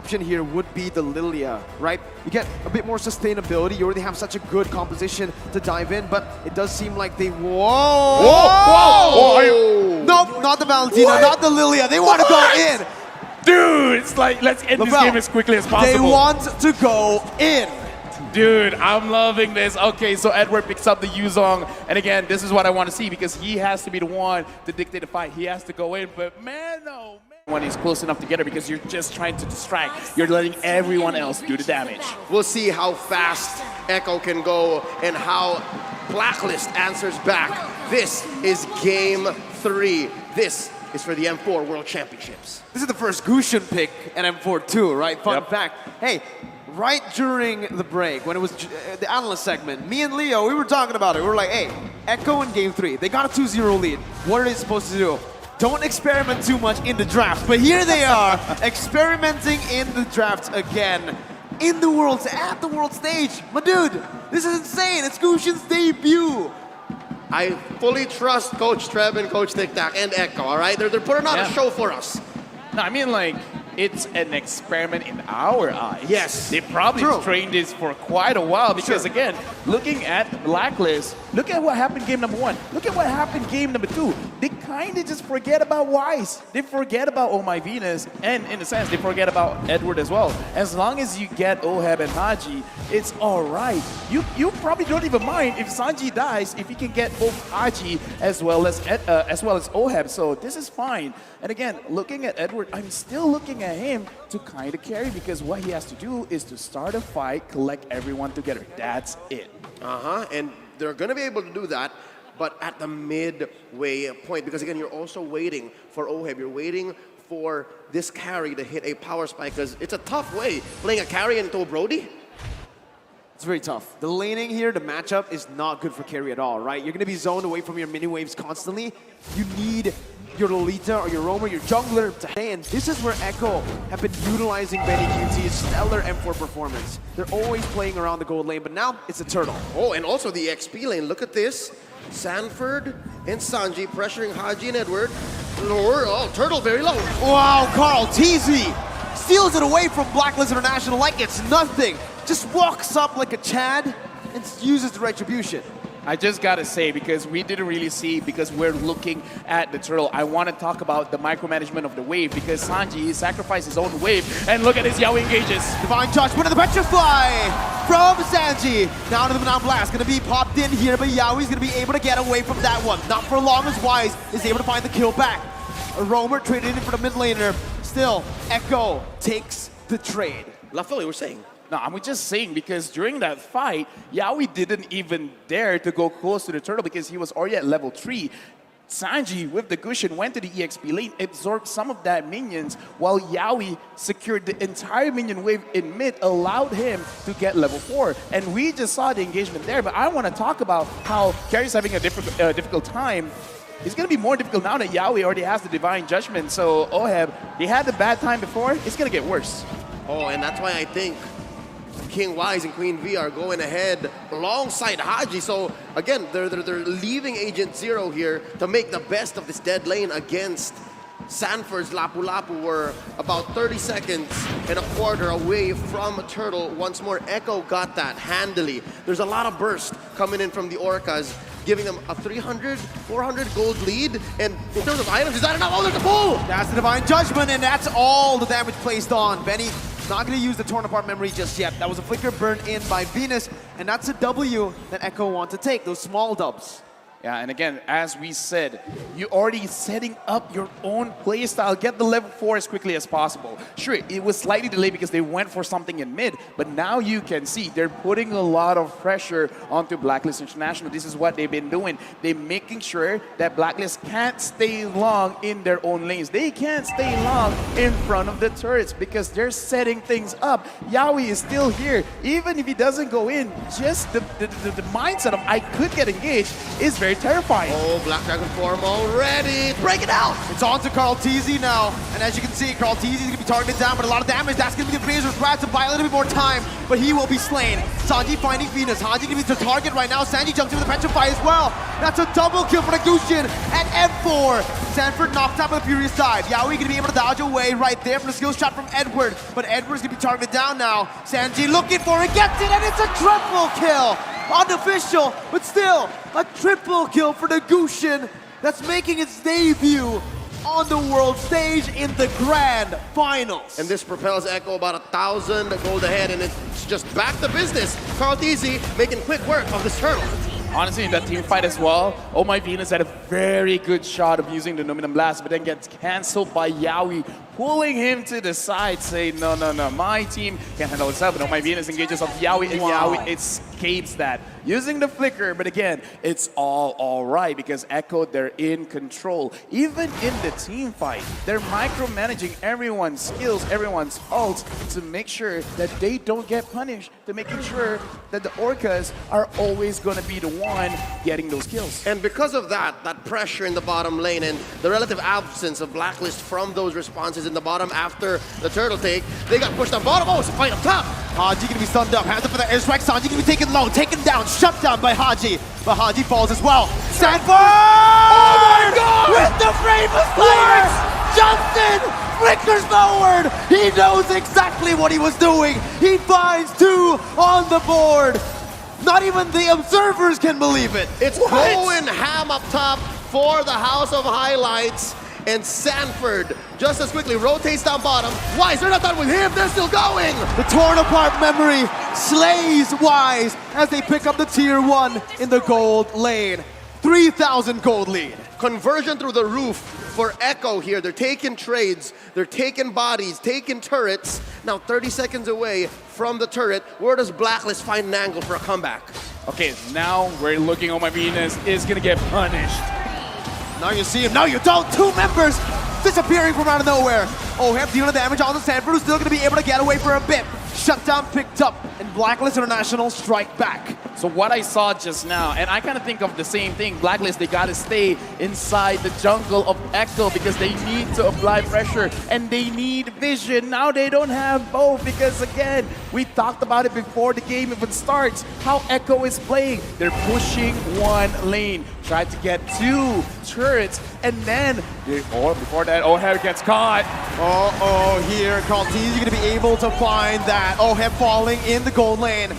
option here would be the Lilia, right? You get a bit more sustainability. You already have such a good composition to dive in, but it does seem like they... Whoa! Whoa! Nope, not the Valentina, not the Lilia. They want to go in. Dude, it's like, let's end this game as quickly as possible. They want to go in. Dude, I'm loving this. Okay, so Edward picks up the Yuzong. And again, this is what I want to see because he has to be the one to dictate the fight. He has to go in, but man, no. When he's close enough together because you're just trying to distract. You're letting everyone else do the damage. We'll see how fast Echo can go and how Blacklist answers back. This is game 3. This is for the M4 World Championships. This is the first Gusion pick at M4 too, right? Fun fact. Hey, right during the break, when it was the analyst segment, me and Leo, we were talking about it. We were like, hey, Echo in game 3, they got a 2-0 lead. What are they supposed to do? Don't experiment too much in the draft. But here they are, experimenting in the draft again. In the world, at the world stage. My dude, this is insane. It's Gusion's debut. I fully trust Coach Trev and Coach Tic Tac and Echo, all right? They're putting on a show for us. No, I mean, like, it's an experiment in our eyes. Yes. They probably trained this for quite a while because, again, looking at Blacklist, look at what happened game number 1. Look at what happened game number 2. They kind of just forget about Wise. They forget about Oh My Venus, and in a sense, they forget about Edward as well. As long as you get Oheb and Haji, it's all right. You probably don't even mind if Sanji dies if he can get both Haji as well as Oheb. So this is fine. And again, looking at Edward, I'm still looking at him to kind of carry because what he has to do is to start a fight, collect everyone together. That's it. And they're going to be able to do that, but at the midway point, because again, you're also waiting for Oheb. You're waiting for this carry to hit a power spike because it's a tough way playing a carry into a Brody. It's very tough. The laning here, the matchup is not good for carry at all, right? You're going to be zoned away from your mini waves constantly. You need your Lolita or your Roamer, your jungler to and this is where Echo have been utilizing Benny QT's stellar M4 performance. They're always playing around the gold lane, but now it's a turtle. Oh, and also the XP lane. Look at this. Sanford and Sanji pressuring Haji and Edward. Lower, turtle very low. Wow, Carl TZ steals it away from Blacklist International like it's nothing. Just walks up like a Chad and uses the retribution. I just gotta say, because we didn't really see, because we're looking at the turtle, I want to talk about the micromanagement of the wave, because Sanji sacrificed his own wave, and look at his Yaoi engages. Divine Judgment of the Petrify from Sanji. Down to the Banana Blast, gonna be popped in here, but Yaoi's gonna be able to get away from that one. Not for long as Wise is able to find the kill back. A Roamer traded in for the mid laner. Still, Echo takes the trade. La Philly, we're saying. No, I'm just saying because during that fight, Yaoi didn't even dare to go close to the turtle because he was already at level 3. Sanji, with the Gusion, went to the EXP lane, absorbed some of that minions, while Yaoi secured the entire minion wave in mid, allowed him to get level 4. And we just saw the engagement there, but I want to talk about how Carrie's having a difficult time. It's going to be more difficult now that Yaoi already has the Divine Judgment, so Oheb, he had the bad time before, it's going to get worse. Oh, and that's why I think King Wise and Queen V are going ahead alongside Haji. So again, they're leaving Agent Zero here to make the best of this dead lane against Sanford's Lapu Lapu. We're about 30 seconds and a quarter away from Turtle. Once more, Echo got that handily. There's a lot of burst coming in from the Orcas, giving them a 300, 400 gold lead. And in terms of items, is that enough? Oh, there's a pull! That's the Divine Judgment, and that's all the damage placed on. Benny not going to use the torn apart memory just yet. That was a flicker burned in by Venus, and that's a W that Echo want to take, those small dubs. Yeah, and again, as we said, you're already setting up your own playstyle. Get the level 4 as quickly as possible. Sure, it was slightly delayed because they went for something in mid, but now you can see they're putting a lot of pressure onto Blacklist International. This is what they've been doing. They're making sure that Blacklist can't stay long in their own lanes. They can't stay long in front of the turrets because they're setting things up. Yaoi is still here. Even if he doesn't go in, just the mindset of I could get engaged is very very terrifying. Oh, Black Dragon form already. Break it out. It's on to Carl TZ now, and as you can see, Carl TZ is going to be targeted down, but a lot of damage. That's going to be the Razor's Wrath to buy a little bit more time, but he will be slain. Sanji finding Venus. Haji going to be the target right now. Sanji jumps into the Petrify as well. That's a double kill for the Gushin at M4. Sanford knocked out with a Furious Dive. Yaoi going to be able to dodge away right there from the skill shot from Edward, but Edward's going to be targeted down now. Sanji looking for it, gets it, and it's a triple kill. Unofficial, but still a triple kill for the Gushin that's making its debut on the world stage in the grand finals. And this propels Echo about 1,000 gold ahead, and it's just back to business. Carl TZ making quick work of this turtle. Honestly, in that team fight as well, Oh My Venus had a very good shot of using the Numinum Blast, but then gets cancelled by Yaoi, pulling him to the side, saying, no, my team can't handle itself. And Oh My Venus engages off Yaoi, and Yaoi escapes that, using the flicker. But again, it's all right, because Echo, they're in control. Even in the team fight, they're micromanaging everyone's skills, everyone's ults, to make sure that they don't get punished, to making sure that the Orcas are always going to be the one getting those kills. And because of that pressure in the bottom lane and the relative absence of Blacklist from those responses in the bottom after the turtle take, they got pushed up bottom. Oh, it's a fight up top. Haji going to be stunned up, hands up for the airstrike. Sanji going to be taken low, taken down, shut down by Haji. But Haji falls as well. Sanford! Oh my God! With the Bravest Slayer! Jumps in, flickers forward. He knows exactly what he was doing. He finds 2 on the board. Not even the observers can believe it. It's going ham up top for the House of Highlights. And Sanford just as quickly rotates down bottom. Wise, they're not done with him. They're still going. The torn apart memory slays Wise as they pick up the tier 1 in the gold lane. 3,000 gold lead. Conversion through the roof for Echo here. They're taking trades, they're taking bodies, taking turrets. Now 30 seconds away from the turret. Where does Blacklist find an angle for a comeback? Okay, now we're looking, Oh My Venus is going to get punished. Now you see him, now you don't. 2 members disappearing from out of nowhere. Oh, have dealing damage on the Sanford, who's still going to be able to get away for a bit. Shutdown picked up, and Blacklist International strike back. So what I saw just now, and I kind of think of the same thing, Blacklist, they got to stay inside the jungle of Echo because they need to apply pressure and they need vision. Now they don't have both because, again, we talked about it before the game even starts, how Echo is playing. They're pushing one lane, try to get 2 turrets, and then, before that, Oheb gets caught. Here, Carl TZ going to be able to find that. Oheb falling in the gold lane.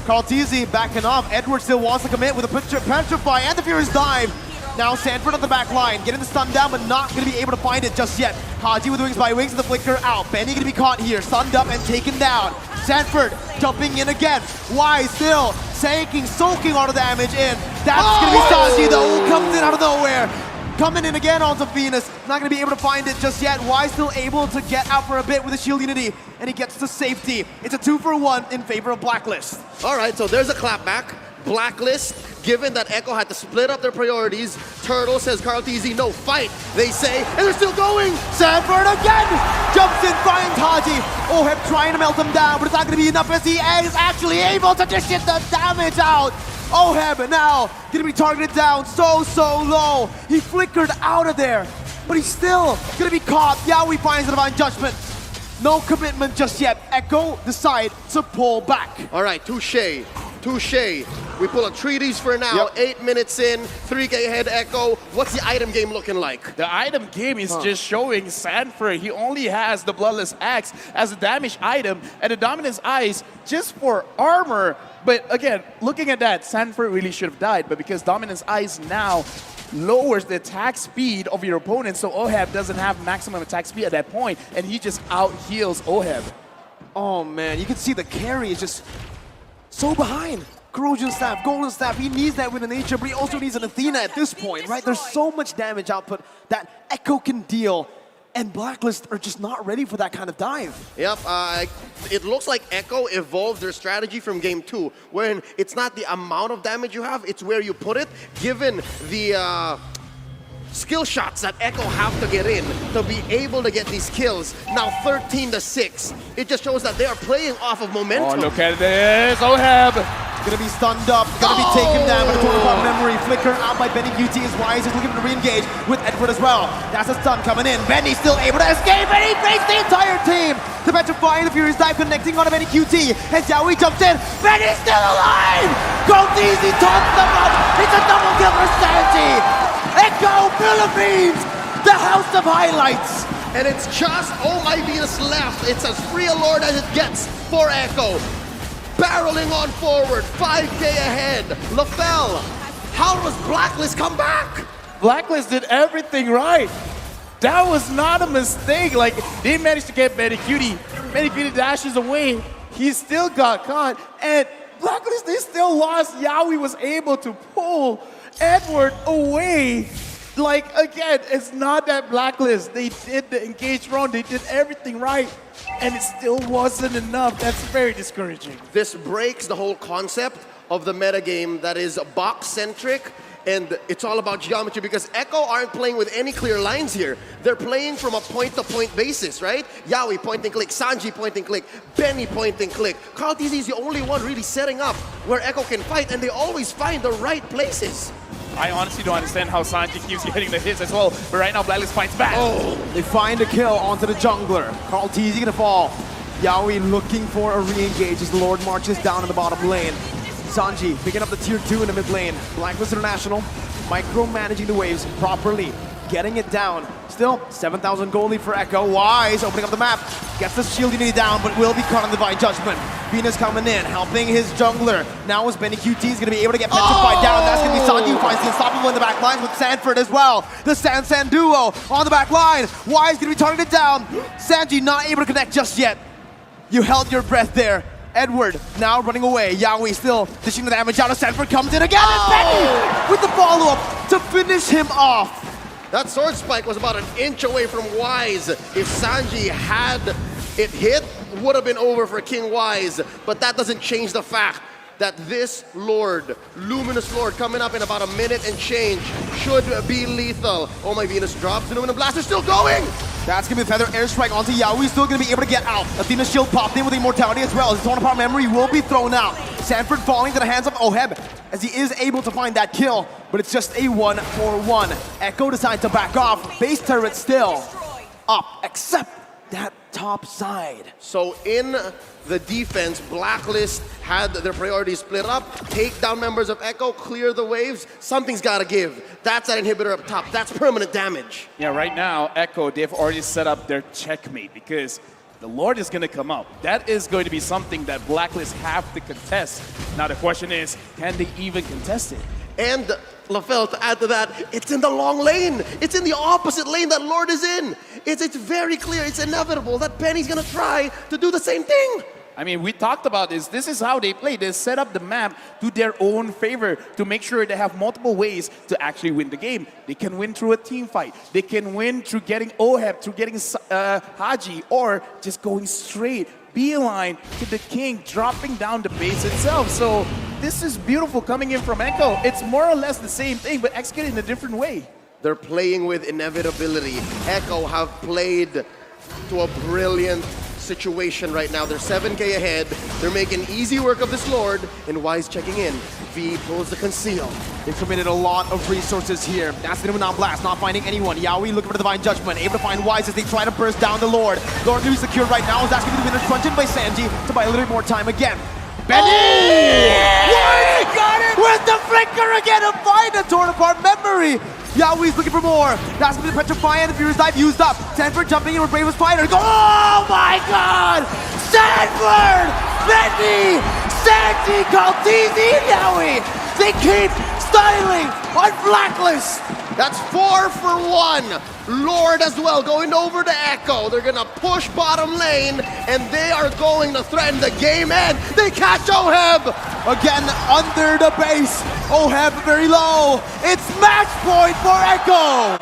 Carl TZ backing off. Edward still wants to commit with a Petrify and the Furious Dive. Now Sanford on the back line, getting the stun down, but not going to be able to find it just yet. Haji with Wings by Wings and the Flicker out. Benny going to be caught here, stunned up and taken down. Sanford jumping in again. Wise still soaking all the damage in. That's going to be Sanji though, who comes in out of nowhere. Coming in again onto Venus. Not going to be able to find it just yet. Wise still able to get out for a bit with the Shield Unity, and he gets to safety. It's a 2-for-1 in favor of Blacklist. All right, so there's a clapback. Blacklist, given that Echo had to split up their priorities. Turtle says Carl TZ, no fight, they say, and they're still going. Sanford again! Jumps in, finds Haji. Oheb trying to melt him down, but it's not going to be enough as he is actually able to dish the damage out. Oheb now gonna be targeted down so low. He flickered out of there, but he's still gonna be caught. Yaoi finds the Divine Judgment. No commitment just yet. Echo decide to pull back. All right, touche. We pull a treaties for now. Yep. 8 minutes in, 3K ahead Echo. What's the item game looking like? The item game is just showing Sanford. He only has the Bloodless Axe as a damage item and the Dominance Eyes just for armor. But again, looking at that, Sanford really should have died. But because Dominance Eyes now lowers the attack speed of your opponent, so Oheb doesn't have maximum attack speed at that point, and he just out-heals Oheb. Oh man, you can see the carry is just so behind. Corrosion Staff, Golden Staff, he needs that with an nature, but he also needs an Athena at this point, right? There's so much damage output that Echo can deal, and Blacklist are just not ready for that kind of dive. Yep, it looks like Echo evolved their strategy from game 2, wherein it's not the amount of damage you have, it's where you put it, given the skill shots that Echo have to get in to be able to get these kills. Now 13-6. It just shows that they are playing off of momentum. Oh, look at this. Oheb Gonna be stunned up, gonna be taken down by the total pop memory. Flicker out by Benny QT as Wise is looking to re-engage with Edward as well. That's a stun coming in. Benny still able to escape, and he breaks the entire team. The petrifying, the Furious Dive connecting on a Benny QT. As Yaoi jumps in, Benny's still alive! Goes easy, taunts them up. It's a double kill for Sanji. Echo Philippines, the house of highlights. And it's just Oh My Venus left. It's as free a Lord as it gets for Echo. Barreling on forward, 5K ahead. LaFell, how does Blacklist come back? Blacklist did everything right. That was not a mistake. Like, they managed to get Benny Cutie. Benny Cutie dashes away. He still got caught. And Blacklist, they still lost. Yaoi was able to pull Edward away. Like, again, it's not that Blacklist. They did the engaged round. They did everything right. And it still wasn't enough. That's very discouraging. This breaks the whole concept of the metagame that is box-centric, and it's all about geometry because Echo aren't playing with any clear lines here. They're playing from a point-to-point basis, right? Yaoi point and click, Sanji point and click, Benny point and click. Carl TZ is the only one really setting up where Echo can fight, and they always find the right places. I honestly don't understand how Sanji keeps getting the hits as well, but right now Blacklist fights back. Oh, they find a kill onto the jungler. Carl TZ gonna fall. Yaoi looking for a re-engage as the Lord marches down in the bottom lane. Sanji picking up the tier 2 in the mid lane. Blacklist International micromanaging the waves properly, getting it down. Still 7,000 gold lead for Echo. Wise opening up the map, gets the shield unity down, but will be caught on Divine Judgment. Venus coming in, helping his jungler. Now as Benny QT is gonna be able to get petrified down. That's gonna be Sanji who finds the unstoppable in the back lines with Sanford as well. The San duo on the back line. Wise gonna be targeted down. Sanji not able to connect just yet. You held your breath there. Edward now running away. Yaoi still dishing the damage out. Sanford comes in again, and Benny with the follow-up to finish him off. That sword spike was about an inch away from Wise. If Sanji had it hit, would have been over for King Wise. But that doesn't change the fact that this Lord, Luminous Lord, coming up in about a minute and change, should be lethal. Oh My Venus drops, the Luminous Blast is still going! That's gonna be the Feather Airstrike onto Yaoi, still gonna be able to get out. Athena's shield popped in with Immortality as well. His Torn Apart Memory will be thrown out. Sanford falling to the hands of Oheb as he is able to find that kill, but it's just a 1-for-1. Echo decides to back off. Base turret still up, except that top side. So in the defense, Blacklist had their priorities split up, take down members of Echo, clear the waves. Something's gotta give. That's that inhibitor up top. That's permanent damage. Yeah, right now, Echo, they've already set up their checkmate because the Lord is going to come out. That is going to be something that Blacklist have to contest. Now the question is, can they even contest it? And LaFell, to add to that, it's in the long lane. It's in the opposite lane that Lord is in. It's very clear, it's inevitable that Benny's gonna try to do the same thing. I mean, we talked about this. This is how they play. They set up the map to their own favor to make sure they have multiple ways to actually win the game. They can win through a team fight. They can win through getting Oheb, through getting Haji, or just going straight, beeline to the king, dropping down the base itself. So this is beautiful coming in from Echo. It's more or less the same thing, but executed in a different way. They're playing with inevitability. Echo have played to a brilliant situation right now. They're 7K ahead. They're making easy work of this Lord, and Wise checking in. V pulls the conceal. They've committed a lot of resources here. That's the Numenon Blast, not finding anyone. Yaoi looking for the Divine Judgment, able to find Wise as they try to burst down the Lord. Lord to be secured right now, is that's going to be the winner crunching by Sanji to buy a little bit more time again. Benny! Wise got it! With the flicker again to find a torn apart memory! Yaoi's looking for more. That's going to be the Petrify and the Furious Dive used up. Sanford jumping in with Bravest Fighter. Oh my god! Sanford! Benny! Sanji, Kaltizi, and Yaoi! They keep styling on Blacklist! That's 4 for 1. Lord as well going over to Echo. They're gonna push bottom lane, and they are going to threaten the game end. They catch Oheb! Again, under the base. Oheb very low. It's match point for Echo!